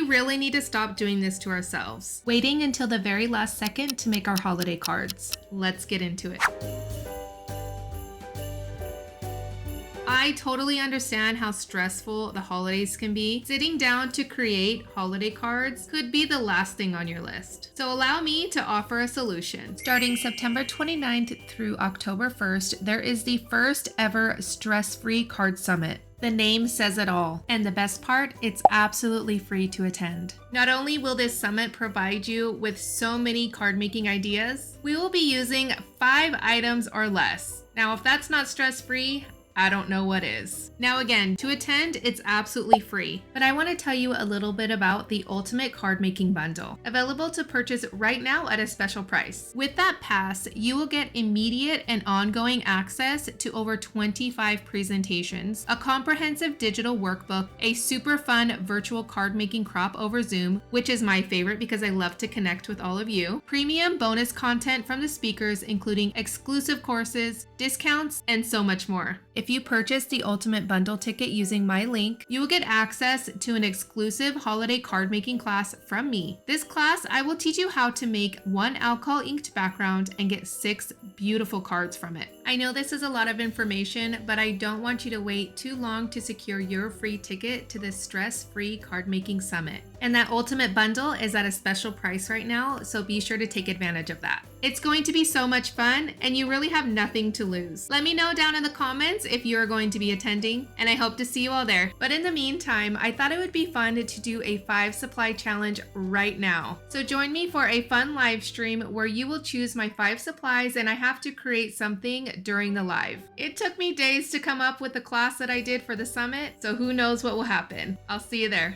really need to stop doing this to ourselves, waiting until the very last second to make our holiday cards. Let's get into it. I totally understand how stressful the holidays can be. Sitting down to create holiday cards could be the last thing on your list. So allow me to offer a solution. Starting September 29th through October 1st, there is the first ever stress-free card summit. The name says it all. And the best part, it's absolutely free to attend. Not only will this summit provide you with so many card making ideas, we will be using 5 items or less. Now, if that's not stress-free, I don't know what is. Now again, to attend, it's absolutely free, but I want to tell you a little bit about the Ultimate Card Making Bundle, available to purchase right now at a special price. With that pass, you will get immediate and ongoing access to over 25 presentations, a comprehensive digital workbook, a super fun virtual card making crop over Zoom, which is my favorite because I love to connect with all of you, premium bonus content from the speakers, including exclusive courses, discounts, and so much more. If you purchase the Ultimate Bundle ticket using my link, you will get access to an exclusive holiday card making class from me. This class, I will teach you how to make 1 alcohol inked background and get 6 beautiful cards from it. I know this is a lot of information, but I don't want you to wait too long to secure your free ticket to this stress-free card making summit. And that Ultimate Bundle is at a special price right now, so be sure to take advantage of that. It's going to be so much fun, and you really have nothing to lose. Let me know down in the comments if you are going to be attending, and I hope to see you all there. But in the meantime, I thought it would be fun to do a 5 supply challenge right now. So join me for a fun live stream where you will choose my 5 supplies, and I have to create something during the live. It took me days to come up with the class that I did for the summit, so who knows what will happen. I'll see you there.